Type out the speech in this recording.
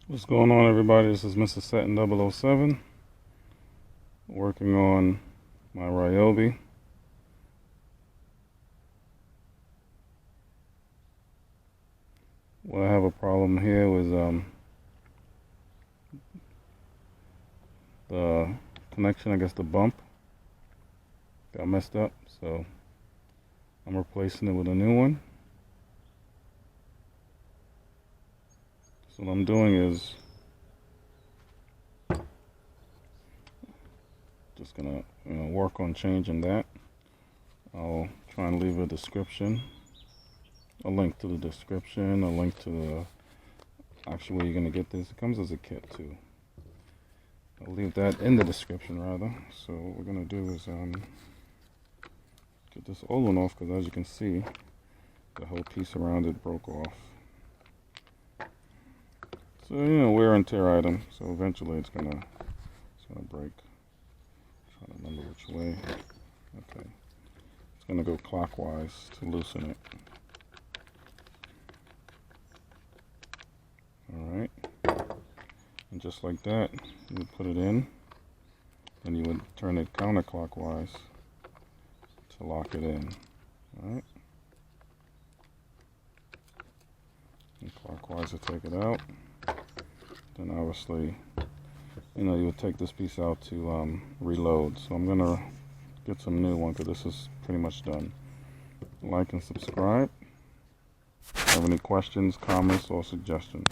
What's going on, everybody? This is MrSettin007 working on my Ryobi. Well, I have a problem here with the connection. I guess the bump got messed up, so I'm replacing it with a new one. So what I'm doing is just gonna work on changing that. I'll try and leave a description, a link to the description, a link to the actual way you're gonna get this. It comes as a kit too. I'll leave that in the description rather. So what we're gonna do is get this old one off, because as you can see, the whole piece around it broke off. So wear and tear item. So eventually it's gonna break. Trying to remember which way. Okay, it's gonna go clockwise to loosen it. All right, and just like that, you would put it in, and you would turn it counterclockwise to lock it in. All right, and clockwise to take it out. Then obviously, you would take this piece out to reload. So I'm gonna get some new one, because this is pretty much done. Like and subscribe. Have any questions, comments, or suggestions?